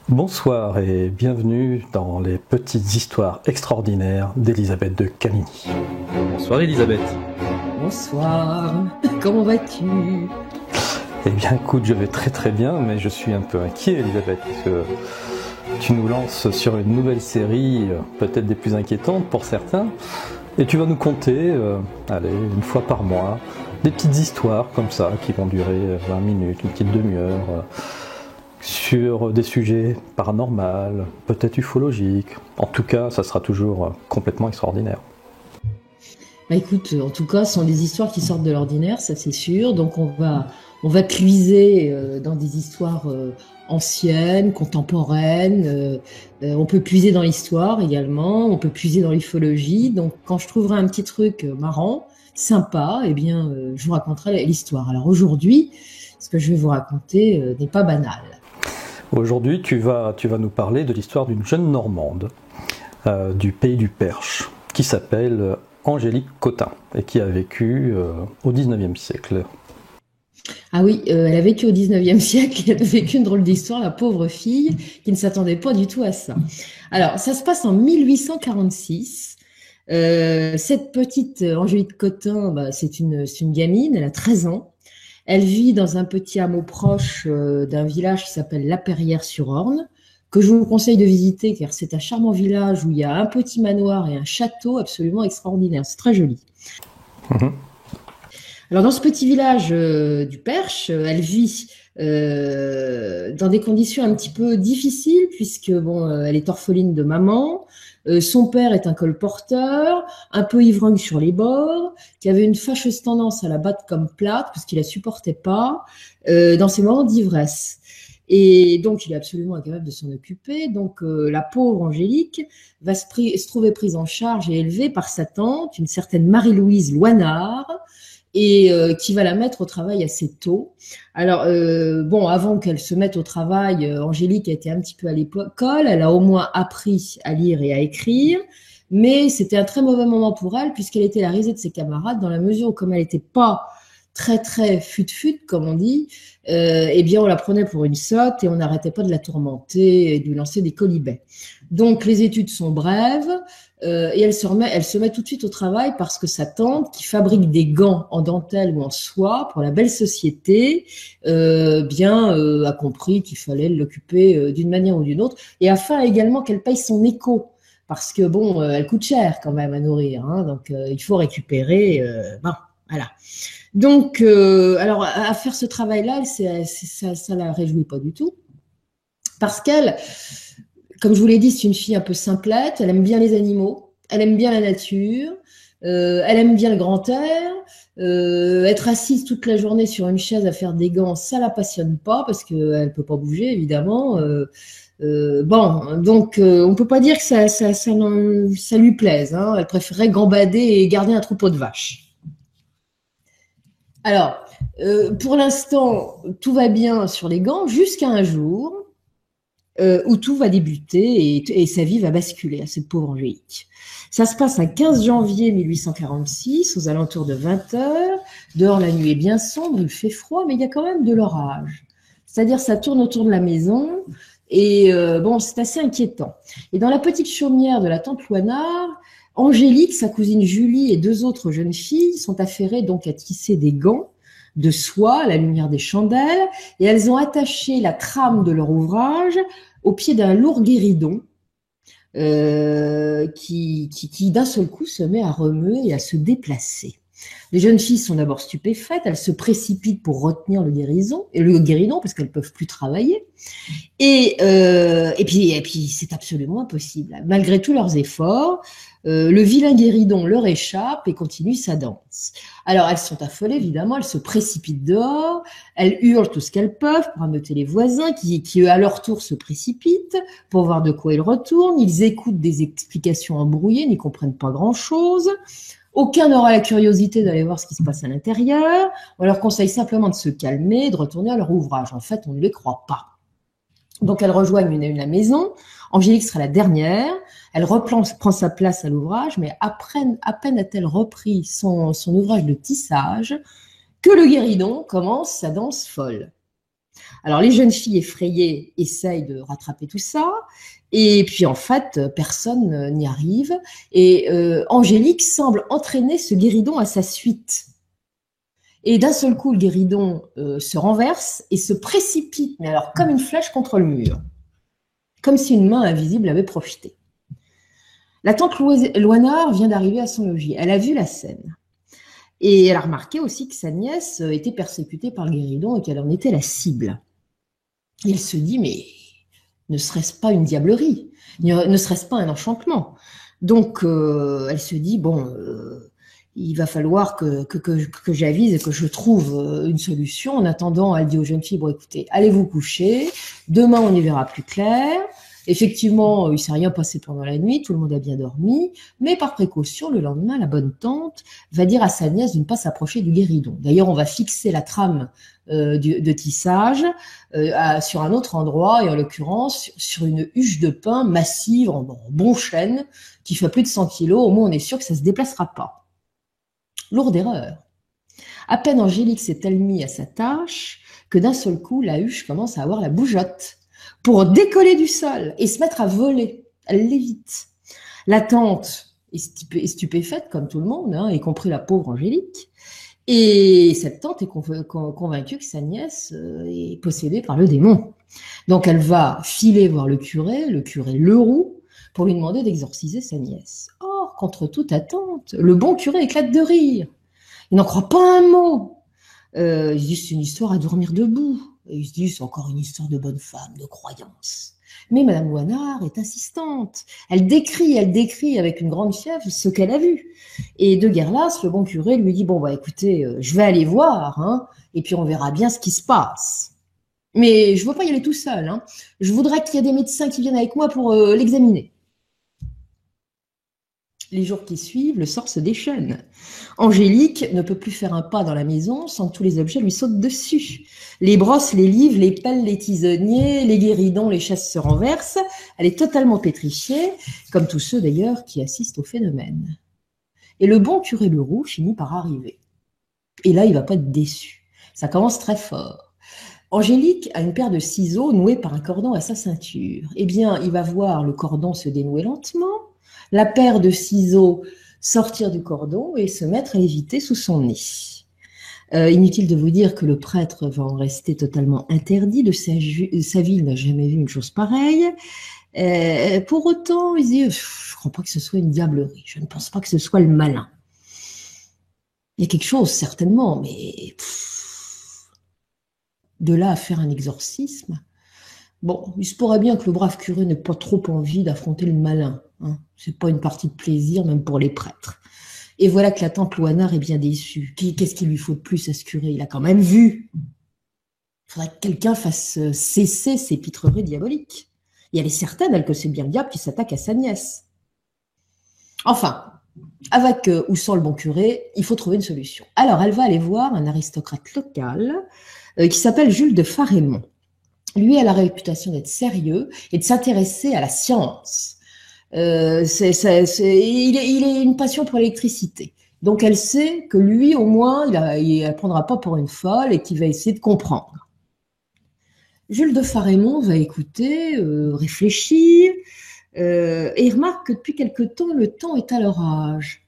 Bonsoir et bienvenue dans les petites histoires extraordinaires d'Elisabeth de Caligny. Bonsoir Elisabeth. Bonsoir, comment vas-tu? Eh bien écoute, je vais très très bien, mais je suis un peu inquiet Elisabeth, parce que tu nous lances sur une nouvelle série, peut-être des plus inquiétantes pour certains, et tu vas nous conter, une fois par mois, des petites histoires comme ça, qui vont durer 20 minutes, une petite demi-heure, sur des sujets paranormaux, peut-être ufologiques. En tout cas, ça sera toujours complètement extraordinaire. Bah écoute, en tout cas, ce sont des histoires qui sortent de l'ordinaire, ça c'est sûr. Donc on va puiser dans des histoires anciennes, contemporaines. On peut puiser dans l'histoire également, on peut puiser dans l'ufologie. Donc quand je trouverai un petit truc marrant, sympa, eh bien je vous raconterai l'histoire. Alors aujourd'hui, ce que je vais vous raconter n'est pas banal. Aujourd'hui, tu vas nous parler de l'histoire d'une jeune Normande du pays du Perche, qui s'appelle Angélique Cottin, et qui a vécu au XIXe siècle. Ah oui, elle a vécu au XIXe siècle, elle a vécu une drôle d'histoire, la pauvre fille, qui ne s'attendait pas du tout à ça. Alors, ça se passe en 1846. Cette petite Angélique Cottin, c'est une gamine, elle a 13 ans. Elle vit dans un petit hameau proche d'un village qui s'appelle La Perrière-sur-Orne, que je vous conseille de visiter car c'est un charmant village où il y a un petit manoir et un château absolument extraordinaire. C'est très joli. Alors dans ce petit village du Perche, elle vit dans des conditions un petit peu difficiles puisque elle est orpheline de maman. Son père est un colporteur, un peu ivrogne sur les bords, qui avait une fâcheuse tendance à la battre comme plate parce qu'il la supportait pas dans ses moments d'ivresse. Et donc, il est absolument incapable de s'en occuper. Donc, la pauvre Angélique va se trouver prise en charge et élevée par sa tante, une certaine Marie-Louise Loinard, et qui va la mettre au travail assez tôt. Alors, avant qu'elle se mette au travail, Angélique a été un petit peu à l'école, elle a au moins appris à lire et à écrire, mais c'était un très mauvais moment pour elle, puisqu'elle était la risée de ses camarades, dans la mesure où, comme elle n'était pas très très fut-fut, comme on dit, on la prenait pour une sotte et on n'arrêtait pas de la tourmenter et de lui lancer des colibets. Donc les études sont brèves et elle se met tout de suite au travail parce que sa tante, qui fabrique des gants en dentelle ou en soie pour la belle société, a compris qu'il fallait l'occuper d'une manière ou d'une autre, et afin également qu'elle paye son éco. Parce que elle coûte cher quand même à nourrir, hein, donc il faut récupérer. Voilà. Donc, alors à faire ce travail-là, ça la réjouit pas du tout, parce qu'elle, comme je vous l'ai dit, c'est une fille un peu simplette. Elle aime bien les animaux, elle aime bien la nature, elle aime bien le grand air. Être assise toute la journée sur une chaise à faire des gants, ça la passionne pas parce qu'elle peut pas bouger évidemment. On peut pas dire que ça lui plaise, hein. Elle préférerait gambader et garder un troupeau de vaches. Alors, pour l'instant, tout va bien sur les gants jusqu'à un jour où tout va débuter et sa vie va basculer à cette pauvre Angélique. Ça se passe un 15 janvier 1846, aux alentours de 20h. Dehors, la nuit est bien sombre, il fait froid, mais il y a quand même de l'orage. C'est-à-dire, ça tourne autour de la maison et c'est assez inquiétant. Et dans la petite chaumière de la tante Loinard, Angélique, sa cousine Julie et deux autres jeunes filles sont affairées donc à tisser des gants de soie à la lumière des chandelles, et elles ont attaché la trame de leur ouvrage au pied d'un lourd guéridon qui d'un seul coup se met à remuer et à se déplacer. Les jeunes filles sont d'abord stupéfaites, elles se précipitent pour retenir le guéridon parce qu'elles peuvent plus travailler. Et puis c'est absolument impossible. Malgré tous leurs efforts, le vilain guéridon leur échappe et continue sa danse. Alors elles sont affolées évidemment, elles se précipitent dehors, elles hurlent tout ce qu'elles peuvent pour ameuter les voisins qui eux à leur tour se précipitent pour voir de quoi ils retournent. Ils écoutent des explications embrouillées, n'y comprennent pas grand-chose. Aucun n'aura la curiosité d'aller voir ce qui se passe à l'intérieur. On leur conseille simplement de se calmer et de retourner à leur ouvrage. En fait, on ne les croit pas. Donc, elles rejoignent une à une la maison Angélique sera la dernière, elle prend sa place à l'ouvrage, mais à peine a-t-elle repris son ouvrage de tissage que le guéridon commence sa danse folle. Alors les jeunes filles effrayées essayent de rattraper tout ça, et puis en fait, personne n'y arrive, et Angélique semble entraîner ce guéridon à sa suite. Et d'un seul coup, le guéridon se renverse et se précipite, mais alors comme une flèche contre le mur, comme si une main invisible l'avait projeté. La tante Loinard vient d'arriver à son logis. Elle a vu la scène. Et elle a remarqué aussi que sa nièce était persécutée par le guéridon et qu'elle en était la cible. Et elle se dit, mais ne serait-ce pas une diablerie? Ne serait-ce pas un enchantement? Donc, elle se dit, bon, il va falloir que j'avise et que je trouve une solution. En attendant, elle dit aux jeunes filles, bon, écoutez, allez vous coucher. Demain, on y verra plus clair. Effectivement, il ne s'est rien passé pendant la nuit, tout le monde a bien dormi, mais par précaution, le lendemain, la bonne tante va dire à sa nièce de ne pas s'approcher du guéridon. D'ailleurs, on va fixer la trame de tissage sur un autre endroit, et en l'occurrence, sur une huche de pin massive, en bon chêne, qui fait plus de 100 kilos, au moins on est sûr que ça ne se déplacera pas. Lourde erreur. À peine Angélique s'est-elle mise à sa tâche que d'un seul coup, la huche commence à avoir la bougeotte pour décoller du sol et se mettre à voler. Elle lévite. La tante est stupéfaite, comme tout le monde, hein, y compris la pauvre Angélique. Et cette tante est convaincue que sa nièce est possédée par le démon. Donc elle va filer voir le curé Leroux, pour lui demander d'exorciser sa nièce. Or, contre toute attente, le bon curé éclate de rire. Il n'en croit pas un mot. Il dit, c'est une histoire à dormir debout. Et il se dit, c'est encore une histoire de bonne femme, de croyance. Mais Madame Loinard est insistante. Elle décrit avec une grande fièvre ce qu'elle a vu. Et de guerre-lasse, le bon curé lui dit, bon, bah écoutez, je vais aller voir, hein, et puis on verra bien ce qui se passe. Mais je ne veux pas y aller tout seul. Hein. Je voudrais qu'il y ait des médecins qui viennent avec moi pour l'examiner. Les jours qui suivent, le sort se déchaîne. Angélique ne peut plus faire un pas dans la maison sans que tous les objets lui sautent dessus. Les brosses, les livres, les pelles, les tisonniers, les guéridons, les chaises se renversent. Elle est totalement pétrifiée, comme tous ceux d'ailleurs qui assistent au phénomène. Et le bon curé Leroux finit par arriver. Et là, il va pas être déçu. Ça commence très fort. Angélique a une paire de ciseaux noués par un cordon à sa ceinture. Eh bien, il va voir le cordon se dénouer lentement, la paire de ciseaux sortir du cordon et se mettre à léviter sous son nez. Inutile de vous dire que le prêtre va en rester totalement interdit de sa vie, il n'a jamais vu une chose pareille. Pour autant, il dit, je ne crois pas que ce soit une diablerie, je ne pense pas que ce soit le malin. Il y a quelque chose, certainement, mais de là à faire un exorcisme, bon, il se pourrait bien que le brave curé n'ait pas trop envie d'affronter le malin. Hein. C'est pas une partie de plaisir, même pour les prêtres. Et voilà que la tante Loinard est bien déçue. Qu'est-ce qu'il lui faut de plus à ce curé? Il a quand même vu. Il faudrait que quelqu'un fasse cesser ces pitreries diaboliques. Et elle est certaine, elle, que c'est bien le diable qui s'attaque à sa nièce. Enfin, avec ou sans le bon curé, il faut trouver une solution. Alors, elle va aller voir un aristocrate local qui s'appelle Jules de Farémont. Lui a la réputation d'être sérieux et de s'intéresser à la science. Il a une passion pour l'électricité. Donc elle sait que lui, au moins, il ne prendra pas pour une folle et qu'il va essayer de comprendre. Jules de Farémont va écouter, réfléchir, et il remarque que depuis quelque temps, le temps est à l'orage.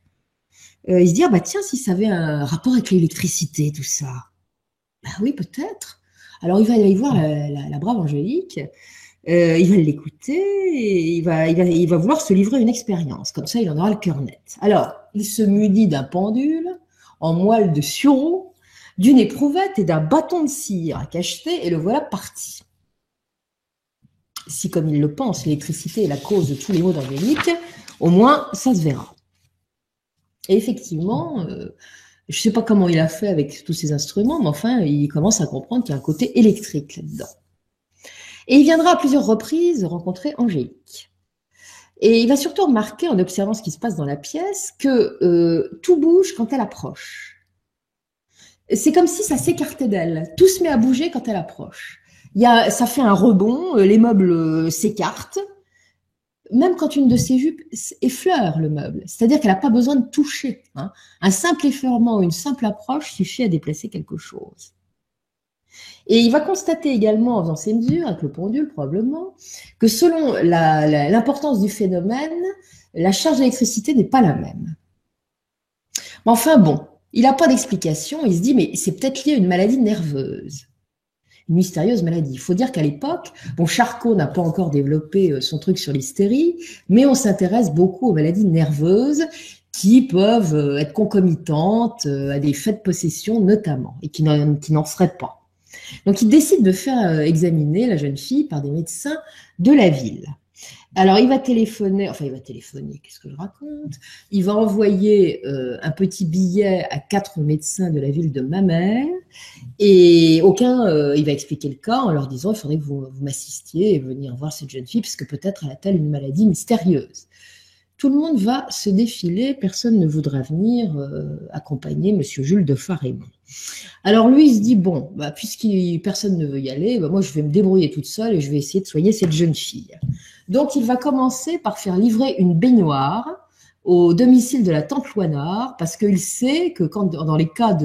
Il se dit, ah bah tiens, si ça avait un rapport avec l'électricité, tout ça. Ben oui, peut-être. Alors il va aller voir la brave Angélique, il va l'écouter, et il va vouloir se livrer à une expérience. Comme ça, il en aura le cœur net. Alors, il se munit d'un pendule en moelle de sureau, d'une éprouvette et d'un bâton de cire à cacheter, et le voilà parti. Si, comme il le pense, l'électricité est la cause de tous les maux d'Angélique, au moins, ça se verra. Et effectivement, je ne sais pas comment il a fait avec tous ces instruments, mais enfin, il commence à comprendre qu'il y a un côté électrique là-dedans. Et il viendra à plusieurs reprises rencontrer Angélique. Et il va surtout remarquer, en observant ce qui se passe dans la pièce, que tout bouge quand elle approche. C'est comme si ça s'écartait d'elle. Tout se met à bouger quand elle approche. Ça fait un rebond, les meubles s'écartent, même quand une de ses jupes effleure le meuble, c'est-à-dire qu'elle n'a pas besoin de toucher. Hein. Un simple effleurement ou une simple approche suffit à déplacer quelque chose. Et il va constater également, en faisant ces mesures, avec le pendule probablement, que selon l'importance du phénomène, la charge d'électricité n'est pas la même. Mais enfin bon, il n'a pas d'explication, il se dit, mais c'est peut-être lié à une maladie nerveuse. Une mystérieuse maladie. Il faut dire qu'à l'époque, bon, Charcot n'a pas encore développé son truc sur l'hystérie, mais on s'intéresse beaucoup aux maladies nerveuses qui peuvent être concomitantes à des faits de possession notamment, et qui n'en seraient pas. Donc il décide de faire examiner la jeune fille par des médecins de la ville. Alors il va téléphoner, qu'est-ce que je raconte? Il va envoyer un petit billet à 4 médecins de la ville de Mamers, et il va expliquer le cas en leur disant il faudrait que vous m'assistiez et venir voir cette jeune fille, parce que peut-être elle a-t-elle une maladie mystérieuse. Tout le monde va se défiler, personne ne voudra venir accompagner Monsieur Jules de Farémont. Alors lui, il se dit, bon, puisque personne ne veut y aller, moi je vais me débrouiller toute seule et je vais essayer de soigner cette jeune fille. Donc il va commencer par faire livrer une baignoire au domicile de la tante Loinard, parce qu'il sait que dans les cas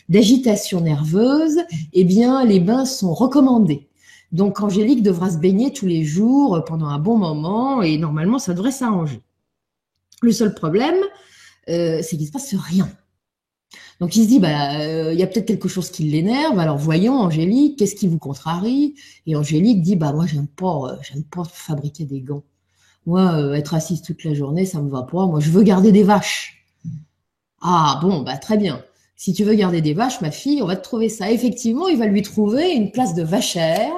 d'agitation nerveuse, eh bien les bains sont recommandés. Donc Angélique devra se baigner tous les jours pendant un bon moment et normalement ça devrait s'arranger. Le seul problème, c'est qu'il ne se passe rien. Donc il se dit, y a peut-être quelque chose qui l'énerve, alors voyons Angélique, qu'est-ce qui vous contrarie? Et Angélique dit, moi j'aime pas fabriquer des gants. Moi, être assise toute la journée, ça me va pas, moi je veux garder des vaches. Ah bon, très bien. Si tu veux garder des vaches, ma fille, on va te trouver ça. Effectivement, il va lui trouver une place de vachère,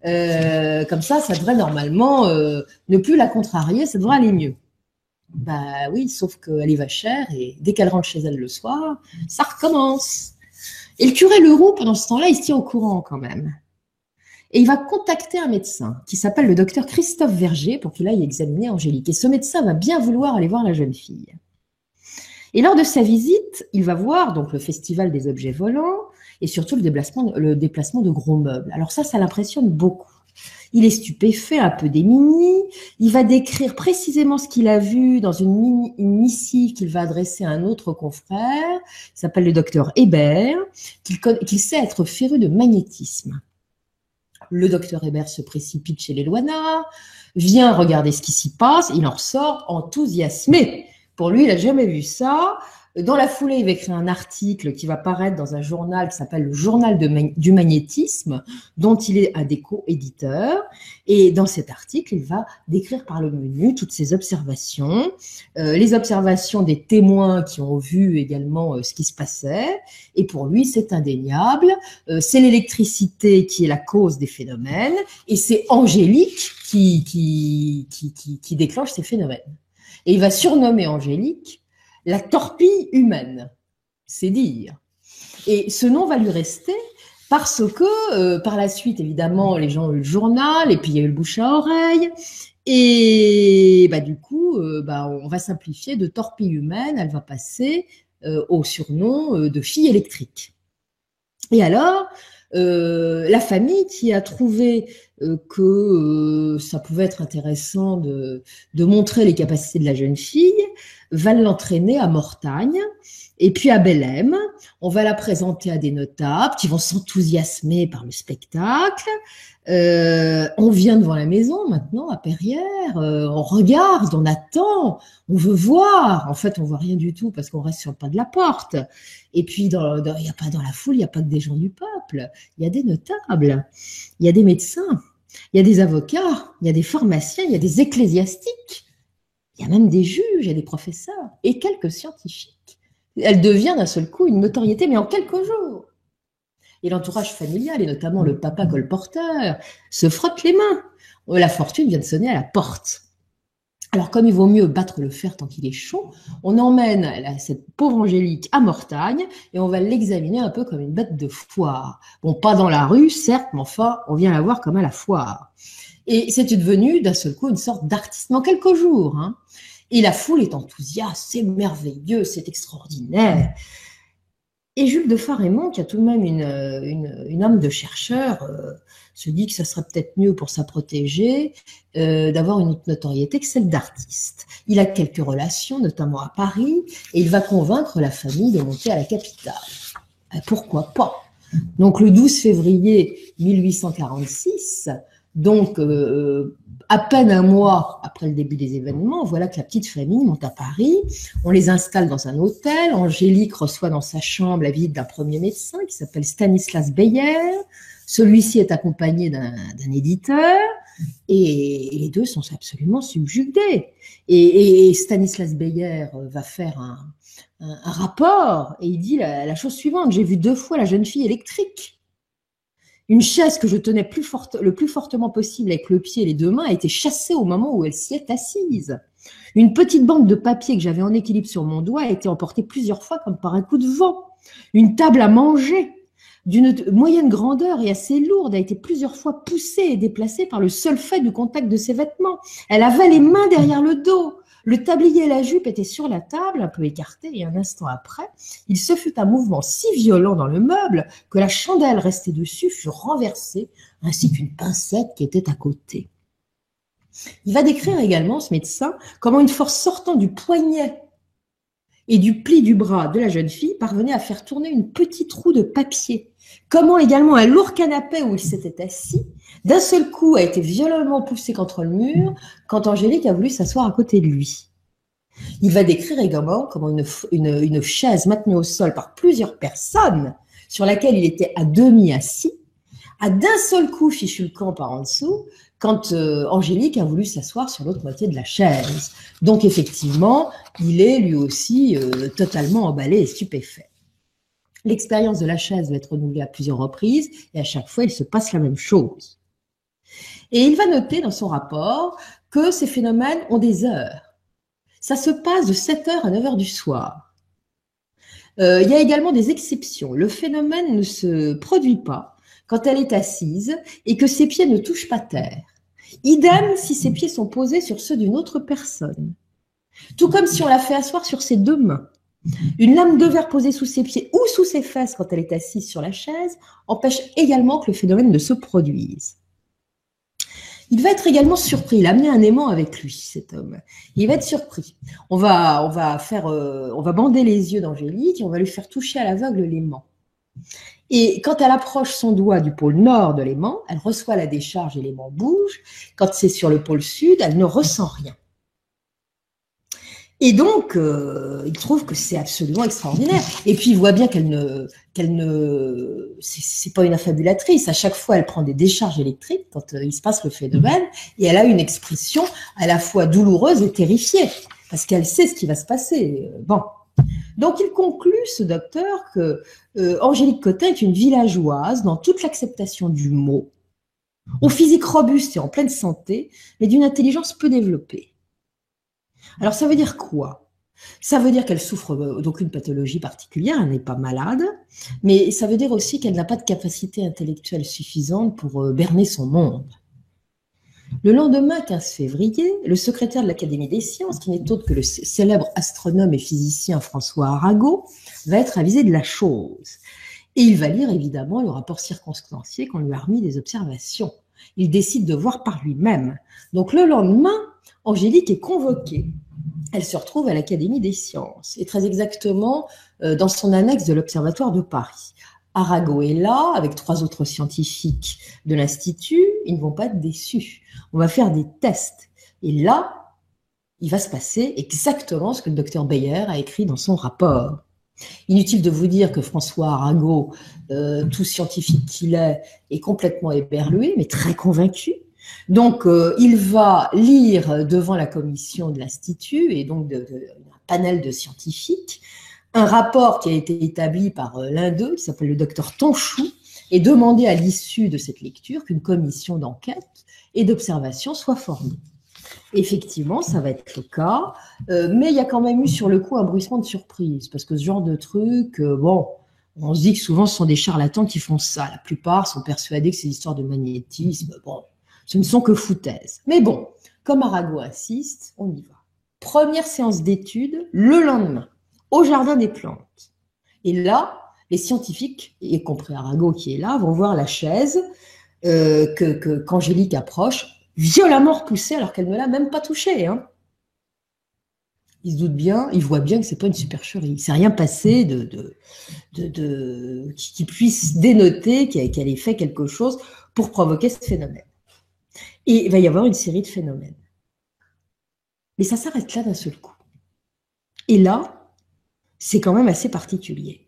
comme ça devrait normalement ne plus la contrarier, ça devrait aller mieux. Oui, sauf qu'elle est vachère et dès qu'elle rentre chez elle le soir, ça recommence. Et le curé Leroux, pendant ce temps-là, il se tient au courant quand même. Et il va contacter un médecin qui s'appelle le docteur Christophe Verger pour qu'il aille examiner Angélique. Et ce médecin va bien vouloir aller voir la jeune fille. Et lors de sa visite, il va voir donc le festival des objets volants et surtout le déplacement de gros meubles. Alors ça l'impressionne beaucoup. Il est stupéfait, un peu démuni. Il va décrire précisément ce qu'il a vu dans une missive qu'il va adresser à un autre confrère, qui s'appelle le docteur Hébert, qu'il sait être féru de magnétisme. Le docteur Hébert se précipite chez les Loinard, vient regarder ce qui s'y passe, il en ressort enthousiasmé. Pour lui, il n'a jamais vu ça. Dans la foulée, il va écrire un article qui va paraître dans un journal qui s'appelle le Journal du magnétisme, dont il est un des co-éditeurs. Et dans cet article, il va décrire par le menu toutes ses observations, les observations des témoins qui ont vu également ce qui se passait. Et pour lui, c'est indéniable. C'est l'électricité qui est la cause des phénomènes, et c'est Angélique qui déclenche ces phénomènes. Et il va surnommer Angélique la torpille humaine, c'est dire. Et ce nom va lui rester parce que, par la suite, évidemment, les gens ont eu le journal, et puis il y a eu le bouche à oreille, et du coup, on va simplifier de torpille humaine, elle va passer au surnom de fille électrique. Et alors, la famille qui a trouvé que ça pouvait être intéressant de montrer les capacités de la jeune fille, va l'entraîner à Mortagne et puis à Bellem. On va la présenter à des notables qui vont s'enthousiasmer par le spectacle. On vient devant la maison maintenant à Perrières, on regarde, on attend, on veut voir. En fait, on voit rien du tout parce qu'on reste sur le pas de la porte. Et puis, il y a pas dans la foule, il n'y a pas que des gens du peuple. Il y a des notables, il y a des médecins, il y a des avocats, il y a des pharmaciens, il y a des ecclésiastiques. Il y a même des juges, il y a des professeurs et quelques scientifiques. Elle devient d'un seul coup une notoriété, mais en quelques jours. Et l'entourage familial, et notamment le papa colporteur, se frotte les mains. La fortune vient de sonner à la porte. Alors, comme il vaut mieux battre le fer tant qu'il est chaud, on emmène cette pauvre Angélique à Mortagne et on va l'examiner un peu comme une bête de foire. Bon, pas dans la rue, certes, mais enfin, on vient la voir comme à la foire. Et c'est devenu d'un seul coup une sorte d'artiste en quelques jours. Hein. Et la foule est enthousiaste, c'est merveilleux, c'est extraordinaire. Et Jules de Farémont, qui a tout de même une âme de chercheur, se dit que ça serait peut-être mieux pour sa protégée d'avoir une autre notoriété que celle d'artiste. Il a quelques relations, notamment à Paris, et il va convaincre la famille de monter à la capitale. Pourquoi pas? Donc le 12 février 1846, donc à peine un mois après le début des événements, voilà que la petite famille monte à Paris. On les installe dans un hôtel. Angélique reçoit dans sa chambre la visite d'un premier médecin qui s'appelle Stanislas Beyer. Celui-ci est accompagné d'un éditeur et les deux sont absolument subjugués. Et Stanislas Beyer va faire un rapport et il dit la chose suivante: j'ai vu 2 fois la jeune fille électrique. Une chaise que je tenais le plus fortement possible avec le pied et les 2 mains a été chassée au moment où elle s'y est assise. Une petite bande de papier que j'avais en équilibre sur mon doigt a été emportée plusieurs fois comme par un coup de vent. Une table à manger d'une moyenne grandeur et assez lourde a été plusieurs fois poussée et déplacée par le seul fait du contact de ses vêtements. Elle avait les mains derrière le dos. Le tablier et la jupe étaient sur la table, un peu écartés, et un instant après, il se fut un mouvement si violent dans le meuble que la chandelle restée dessus fut renversée, ainsi qu'une pincette qui était à côté. Il va décrire également, ce médecin, comment une force sortant du poignet et du pli du bras de la jeune fille parvenait à faire tourner une petite roue de papier. Comment également un lourd canapé où il s'était assis, d'un seul coup a été violemment poussé contre le mur quand Angélique a voulu s'asseoir à côté de lui. Il va décrire également comment une chaise maintenue au sol par plusieurs personnes, sur laquelle il était à demi assis, a d'un seul coup fichu le camp par en dessous quand Angélique a voulu s'asseoir sur l'autre moitié de la chaise. Donc effectivement, il est lui aussi totalement emballé et stupéfait. L'expérience de la chaise va être renouvelée à plusieurs reprises et à chaque fois, il se passe la même chose. Et il va noter dans son rapport que ces phénomènes ont des heures. Ça se passe de 7h à 9h du soir. Il y a également des exceptions. Le phénomène ne se produit pas quand elle est assise et que ses pieds ne touchent pas terre. Idem si ses pieds sont posés sur ceux d'une autre personne. Tout comme si on la fait asseoir sur ses 2 mains. Une lame de verre posée sous ses pieds ou sous ses fesses quand elle est assise sur la chaise empêche également que le phénomène ne se produise. Il va être également surpris. Il a amené un aimant avec lui, cet homme. Il va être surpris. On va bander les yeux d'Angélique et on va lui faire toucher à l'aveugle l'aimant. Et quand elle approche son doigt du pôle nord de l'aimant, elle reçoit la décharge et l'aimant bouge. Quand c'est sur le pôle sud, elle ne ressent rien. Et donc, il trouve que c'est absolument extraordinaire. Et puis, il voit bien c'est pas une affabulatrice. À chaque fois, elle prend des décharges électriques quand il se passe le phénomène, et elle a une expression à la fois douloureuse et terrifiée, parce qu'elle sait ce qui va se passer. Bon. Donc, il conclut, ce docteur, que Angélique Cottin est une villageoise dans toute l'acceptation du mot, au physique robuste et en pleine santé, mais d'une intelligence peu développée. Alors, ça veut dire quoi? Ça veut dire qu'elle souffre d'aucune pathologie particulière, elle n'est pas malade, mais ça veut dire aussi qu'elle n'a pas de capacité intellectuelle suffisante pour berner son monde. Le lendemain, 15 février, le secrétaire de l'Académie des sciences, qui n'est autre que le célèbre astronome et physicien François Arago, va être avisé de la chose. Et il va lire évidemment le rapport circonstancié qu'on lui a remis des observations. Il décide de voir par lui-même. Donc le lendemain, Angélique est convoquée. Elle se retrouve à l'Académie des sciences, et très exactement dans son annexe de l'Observatoire de Paris. Arago est là, avec 3 autres scientifiques de l'Institut. Ils ne vont pas être déçus. On va faire des tests. Et là, il va se passer exactement ce que le docteur Beyer a écrit dans son rapport. Inutile de vous dire que François Arago, tout scientifique qu'il est complètement éberlué, mais très convaincu. Donc, il va lire devant la commission de l'Institut et donc un panel de scientifiques un rapport qui a été établi par l'un d'eux, qui s'appelle le docteur Tonchou, et demander à l'issue de cette lecture qu'une commission d'enquête et d'observation soit formée. Effectivement, ça va être le cas, mais il y a quand même eu sur le coup un bruissement de surprise, parce que ce genre de truc, on se dit que souvent ce sont des charlatans qui font ça. La plupart sont persuadés que ces histoires de magnétisme, ce ne sont que foutaises. Mais bon, comme Arago insiste, on y va. Première séance d'études le lendemain, au Jardin des Plantes. Et là, Les scientifiques, y compris Arago qui est là, vont voir la chaise qu'Angélique approche, violemment repoussée alors qu'elle ne l'a même pas touchée. Hein. Ils se doutent bien, ils voient bien que c'est pas une supercherie. Il ne s'est rien passé qui puisse dénoter qu'elle ait fait quelque chose pour provoquer ce phénomène. Et il va y avoir une série de phénomènes. Mais ça s'arrête là d'un seul coup. Et là, c'est quand même assez particulier.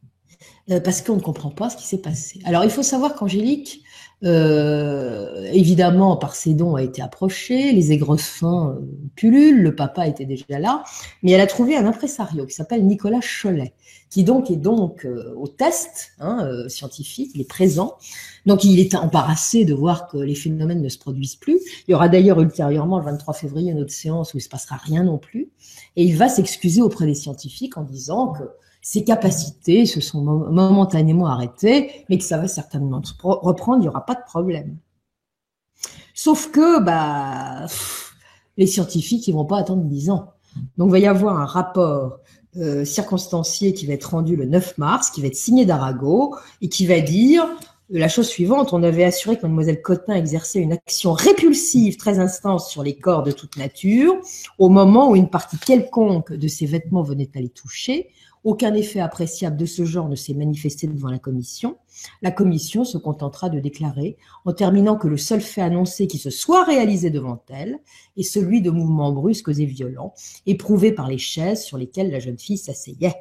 Parce qu'on ne comprend pas ce qui s'est passé. Alors, il faut savoir qu'Angélique, évidemment, par ses dons, a été approchée, les aigrefins pullulent, le papa était déjà là, mais elle a trouvé un impresario qui s'appelle Nicolas Cholet, qui donc est au test scientifique, il est présent, donc il est embarrassé de voir que les phénomènes ne se produisent plus. Il y aura d'ailleurs ultérieurement, le 23 février, une autre séance où il ne se passera rien non plus, et il va s'excuser auprès des scientifiques en disant que ses capacités se sont momentanément arrêtées, mais que ça va certainement reprendre, il n'y aura pas de problème. Sauf que les scientifiques, ils ne vont pas attendre 10 ans. Donc, il va y avoir un rapport circonstancié qui va être rendu le 9 mars, qui va être signé d'Arago, et qui va dire la chose suivante: on avait assuré que mademoiselle Cotin exerçait une action répulsive très intense sur les corps de toute nature, au moment où une partie quelconque de ses vêtements venait à les toucher. Aucun effet appréciable de ce genre ne s'est manifesté devant la commission. La commission se contentera de déclarer, en terminant, que le seul fait annoncé qui se soit réalisé devant elle est celui de mouvements brusques et violents, éprouvés par les chaises sur lesquelles la jeune fille s'asseyait.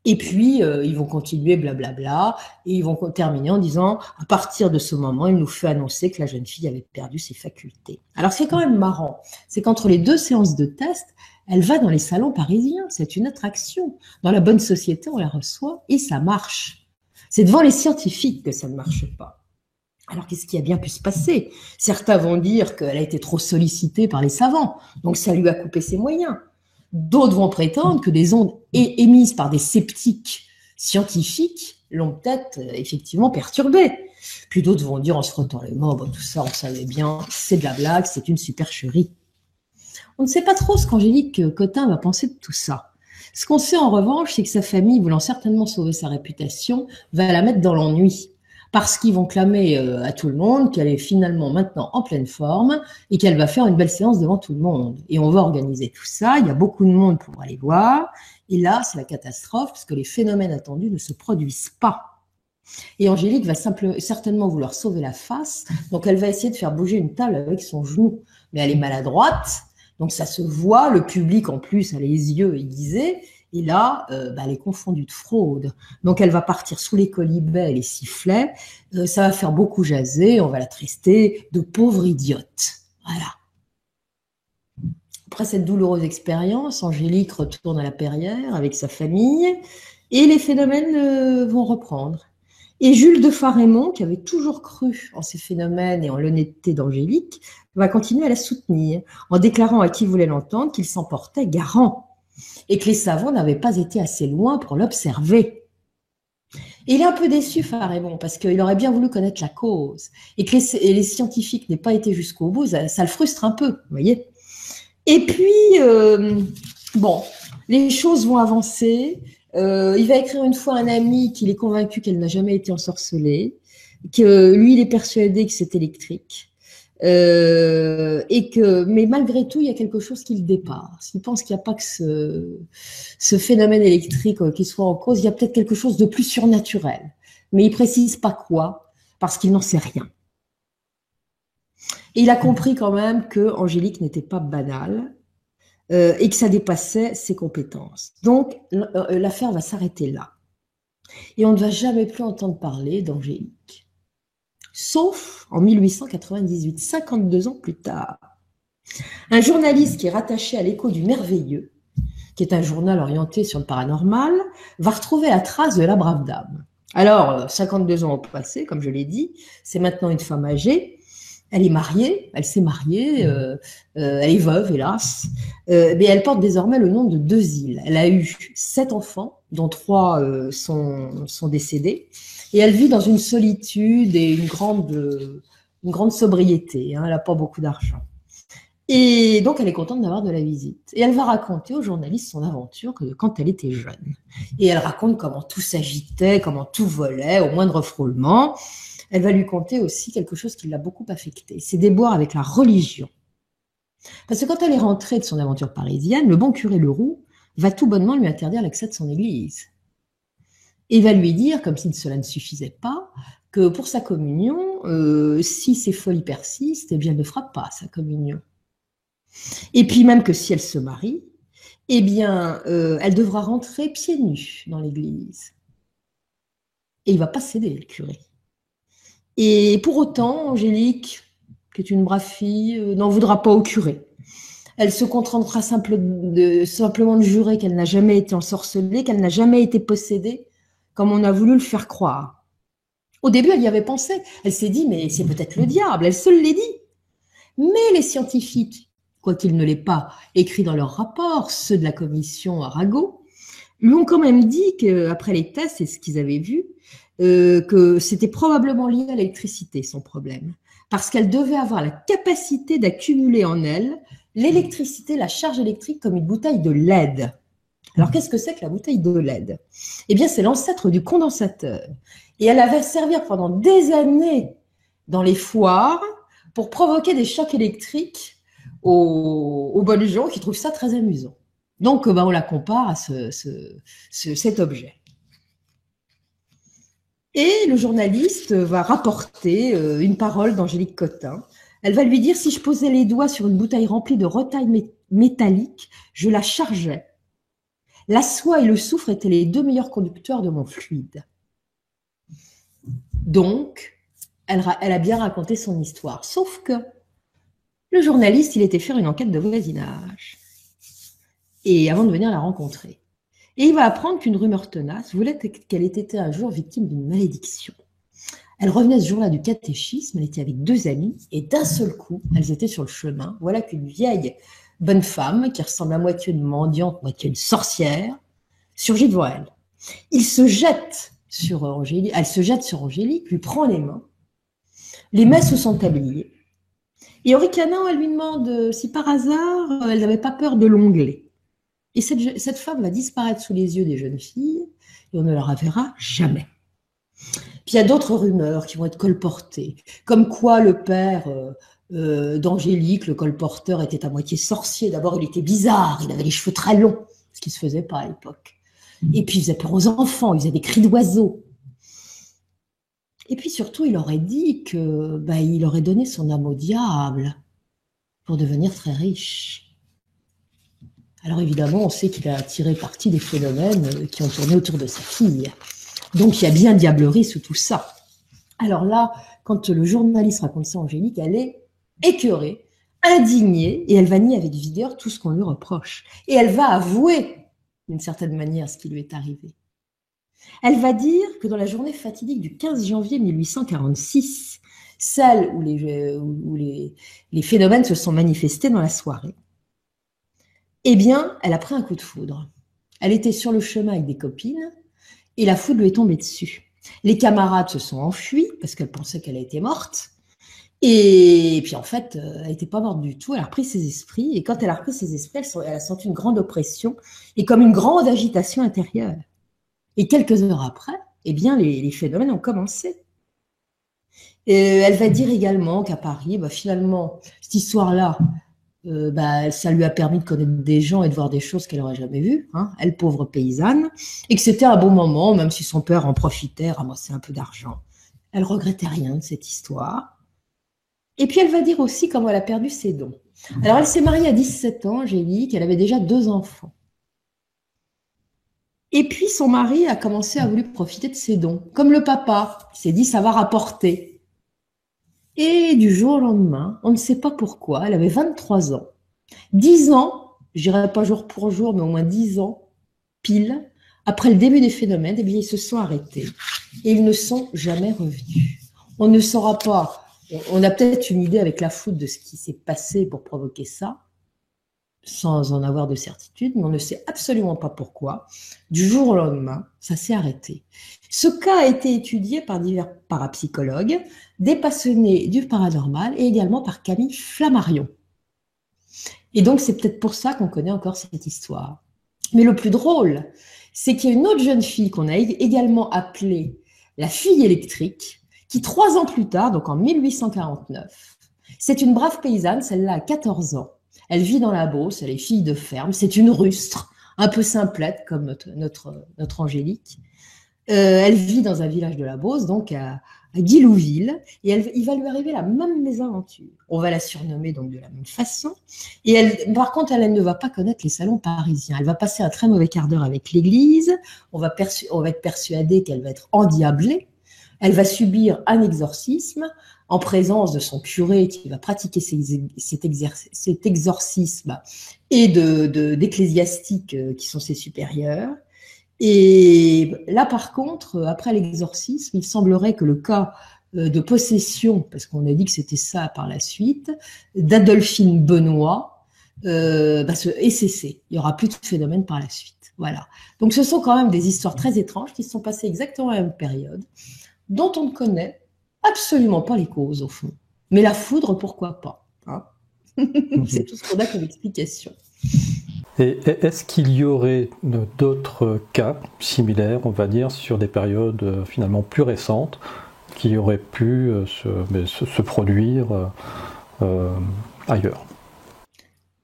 Et puis, ils vont continuer blablabla, et ils vont terminer en disant, à partir de ce moment, il nous fait annoncer que la jeune fille avait perdu ses facultés. Alors, ce qui est quand même marrant, c'est qu'entre les 2 séances de test, elle va dans les salons parisiens, c'est une attraction. Dans la bonne société, on la reçoit et ça marche. C'est devant les scientifiques que ça ne marche pas. Alors, qu'est-ce qui a bien pu se passer? Certains vont dire qu'elle a été trop sollicitée par les savants, donc ça lui a coupé ses moyens. D'autres vont prétendre que des ondes émises par des sceptiques scientifiques l'ont peut-être effectivement perturbée. Puis d'autres vont dire en se frottant les mains, tout ça, on savait bien, c'est de la blague, c'est une supercherie. On ne sait pas trop ce qu'Angélique Cotin va penser de tout ça. Ce qu'on sait en revanche, c'est que sa famille, voulant certainement sauver sa réputation, va la mettre dans l'ennui. Parce qu'ils vont clamer à tout le monde qu'elle est finalement maintenant en pleine forme et qu'elle va faire une belle séance devant tout le monde. Et on va organiser tout ça, il y a beaucoup de monde pour aller voir. Et là, c'est la catastrophe parce que les phénomènes attendus ne se produisent pas. Et Angélique va certainement vouloir sauver la face, donc elle va essayer de faire bouger une table avec son genou. Mais elle est maladroite. Donc ça se voit, le public en plus a les yeux aiguisés, et là, elle est confondue de fraude. Donc elle va partir sous les colibets et les sifflets, ça va faire beaucoup jaser, on va la traiter de pauvre idiote. Voilà. Après cette douloureuse expérience, Angélique retourne à la Perrière avec sa famille, et les phénomènes vont reprendre. Et Jules de Farémont, qui avait toujours cru en ces phénomènes et en l'honnêteté d'Angélique, va continuer à la soutenir, en déclarant à qui voulait l'entendre qu'il s'en portait garant, et que les savants n'avaient pas été assez loin pour l'observer. Et il est un peu déçu, Farémont, parce qu'il aurait bien voulu connaître la cause, et que les scientifiques n'aient pas été jusqu'au bout, ça le frustre un peu, vous voyez. Et puis, les choses vont avancer. Il va écrire une fois à un ami qu'il est convaincu qu'elle n'a jamais été ensorcelée, que lui, il est persuadé que c'est électrique, mais malgré tout, il y a quelque chose qui le dépasse. Il pense qu'il n'y a pas que ce phénomène électrique qui soit en cause, il y a peut-être quelque chose de plus surnaturel, mais il précise pas quoi, parce qu'il n'en sait rien. Et il a compris quand même que Angélique n'était pas banale, et que ça dépassait ses compétences. Donc, l'affaire va s'arrêter là. Et on ne va jamais plus entendre parler d'Angélique. Sauf en 1898, 52 ans plus tard. Un journaliste qui est rattaché à l'Écho du Merveilleux, qui est un journal orienté sur le paranormal, va retrouver la trace de la brave dame. Alors, 52 ans au passé, comme je l'ai dit, c'est maintenant une femme âgée. Elle est mariée, elle s'est mariée, elle est veuve, hélas, mais elle porte désormais le nom de Deuxil. Elle a eu 7 enfants, dont 3 sont décédés, et elle vit dans une solitude et une grande sobriété. Elle n'a pas beaucoup d'argent. Et donc, elle est contente d'avoir de la visite. Et elle va raconter aux journalistes son aventure quand elle était jeune. Et elle raconte comment tout s'agitait, comment tout volait, au moindre frôlement. Elle va lui conter aussi quelque chose qui l'a beaucoup affectée, ses déboires avec la religion. Parce que quand elle est rentrée de son aventure parisienne, le bon curé Leroux va tout bonnement lui interdire l'accès de son église. Et va lui dire, comme si cela ne suffisait pas, que pour sa communion, si ses folies persistent, eh bien, elle ne fera pas sa communion. Et puis même que si elle se marie, eh bien, elle devra rentrer pieds nus dans l'église. Et il ne va pas céder, le curé. Et pour autant, Angélique, qui est une brave fille, n'en voudra pas au curé. Elle se contentera simplement de jurer qu'elle n'a jamais été ensorcelée, qu'elle n'a jamais été possédée, comme on a voulu le faire croire. Au début, elle y avait pensé. Elle s'est dit, mais c'est peut-être le diable, elle se l'est dit. Mais les scientifiques, quoiqu'ils ne l'aient pas écrit dans leur rapport, ceux de la commission Arago, lui ont quand même dit qu'après les tests et ce qu'ils avaient vu, que c'était probablement lié à l'électricité, son problème. Parce qu'elle devait avoir la capacité d'accumuler en elle l'électricité, la charge électrique comme une bouteille de LED. Alors, qu'est-ce que c'est que la bouteille de LED? Eh bien, c'est l'ancêtre du condensateur. Et elle avait servi pendant des années dans les foires pour provoquer des chocs électriques aux bonnes gens qui trouvent ça très amusant. Donc, on la compare à cet objet. Et le journaliste va rapporter une parole d'Angélique Cottin. Elle va lui dire, si je posais les doigts sur une bouteille remplie de retail métallique, je la chargeais. La soie et le soufre étaient les deux meilleurs conducteurs de mon fluide. Donc, elle a bien raconté son histoire. Sauf que le journaliste, il était faire une enquête de voisinage. Et avant de venir la rencontrer. Et il va apprendre qu'une rumeur tenace voulait qu'elle ait été un jour victime d'une malédiction. Elle revenait ce jour-là du catéchisme, elle était avec deux amies, et d'un seul coup, elles étaient sur le chemin. Voilà qu'une vieille bonne femme, qui ressemble à moitié une mendiante, moitié une sorcière, surgit devant elle. Elle se jette sur Angélique, lui prend les mains, les met sous son tablier, et en ricanant, elle lui demande si par hasard, elle n'avait pas peur de l'onglet. Et cette femme va disparaître sous les yeux des jeunes filles, et on ne la reverra jamais. Puis il y a d'autres rumeurs qui vont être colportées, comme quoi le père d'Angélique, le colporteur, était à moitié sorcier. D'abord, il était bizarre, il avait les cheveux très longs, ce qui ne se faisait pas à l'époque. Et puis il faisait peur aux enfants, il faisait des cris d'oiseaux. Et puis surtout, il aurait dit qu'il aurait donné son âme au diable pour devenir très riche. Alors évidemment, on sait qu'il a tiré parti des phénomènes qui ont tourné autour de sa fille. Donc il y a bien diablerie sous tout ça. Alors là, quand le journaliste raconte ça à Angélique, elle est écœurée, indignée, et elle va nier avec vigueur tout ce qu'on lui reproche. Et elle va avouer, d'une certaine manière, ce qui lui est arrivé. Elle va dire que dans la journée fatidique du 15 janvier 1846, celle où les phénomènes se sont manifestés dans la soirée, eh bien, elle a pris un coup de foudre. Elle était sur le chemin avec des copines, et la foudre lui est tombée dessus. Les camarades se sont enfuis parce qu'elles pensaient qu'elle était morte. Et puis en fait, elle n'était pas morte du tout. Elle a repris ses esprits. Et quand elle a repris ses esprits, elle a senti une grande oppression et comme une grande agitation intérieure. Et quelques heures après, eh bien, les phénomènes ont commencé. Elle va dire également qu'à Paris, finalement, cette histoire-là, ça lui a permis de connaître des gens et de voir des choses qu'elle n'aurait jamais vues, hein, elle pauvre paysanne, et que c'était un bon moment, même si son père en profitait, ramassait un peu d'argent. Elle regrettait rien de cette histoire. Et puis elle va dire aussi comment elle a perdu ses dons. Alors elle s'est mariée à 17 ans, Angélique, elle avait déjà 2 enfants. Et puis son mari a commencé à vouloir profiter de ses dons, comme le papa, il s'est dit ça va rapporter. Et du jour au lendemain, on ne sait pas pourquoi, elle avait 23 ans. 10 ans, je dirais pas jour pour jour, mais au moins 10 ans, pile, après le début des phénomènes, eh bien, ils se sont arrêtés. Et ils ne sont jamais revenus. On ne saura pas, on a peut-être une idée avec la foudre de ce qui s'est passé pour provoquer ça, sans en avoir de certitude, mais on ne sait absolument pas pourquoi. Du jour au lendemain, ça s'est arrêté. Ce cas a été étudié par divers parapsychologues, des passionnés du paranormal et également par Camille Flammarion. Et donc, c'est peut-être pour ça qu'on connaît encore cette histoire. Mais le plus drôle, c'est qu'il y a une autre jeune fille qu'on a également appelée la fille électrique, qui 3 ans plus tard, donc en 1849, c'est une brave paysanne, celle-là a 14 ans. Elle vit dans la Beauce, elle est fille de ferme, c'est une rustre, un peu simplette comme notre Angélique. Elle vit dans un village de la Beauce, donc à Guilouville, et il va lui arriver la même mésaventure. On va la surnommer donc de la même façon. Et par contre, elle ne va pas connaître les salons parisiens. Elle va passer un très mauvais quart d'heure avec l'Église. On va être persuadé qu'elle va être endiablée. Elle va subir un exorcisme en présence de son curé qui va pratiquer cet exorcisme et d'ecclésiastiques qui sont ses supérieurs. Et là, par contre, après l'exorcisme, il semblerait que le cas de possession, parce qu'on a dit que c'était ça par la suite, d'Adolphine Benoît est cessé. Il n'y aura plus de phénomène par la suite. Voilà. Donc, ce sont quand même des histoires très étranges qui se sont passées exactement à la même période, dont on ne connaît absolument pas les causes, au fond. Mais la foudre, pourquoi pas, hein. C'est tout ce qu'on a comme explication. Et est-ce qu'il y aurait d'autres cas similaires, on va dire, sur des périodes finalement plus récentes, qui auraient pu se produire ailleurs?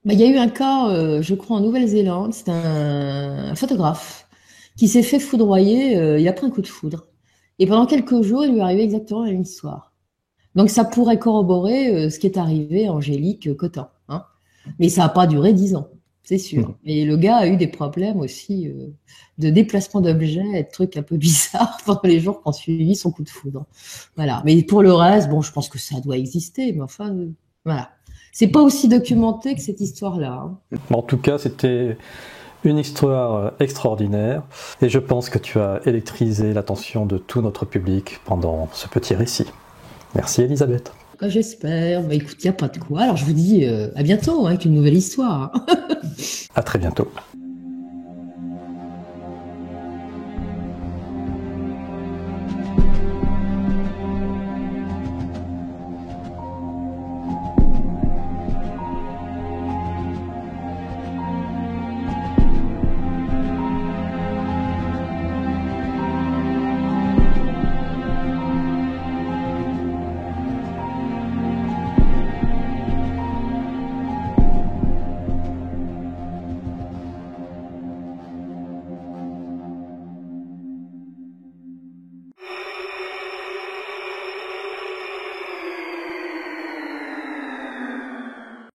Il y a eu un cas, je crois, en Nouvelle-Zélande, c'est un photographe qui s'est fait foudroyer, il a pris un coup de foudre. Et pendant quelques jours, il lui est arrivé exactement la même histoire. Donc ça pourrait corroborer ce qui est arrivé à Angélique Cotin, hein. Mais ça n'a pas duré 10 ans. C'est sûr. Et le gars a eu des problèmes aussi de déplacement d'objets, de trucs un peu bizarres pendant les jours qui ont suivi son coup de foudre. Voilà. Mais pour le reste, bon, je pense que ça doit exister, mais enfin, voilà. C'est pas aussi documenté que cette histoire-là, hein. En tout cas, c'était une histoire extraordinaire et je pense que tu as électrisé l'attention de tout notre public pendant ce petit récit. Merci Elisabeth. J'espère. Écoute, il n'y a pas de quoi. Alors je vous dis à bientôt, hein, avec une nouvelle histoire. À très bientôt.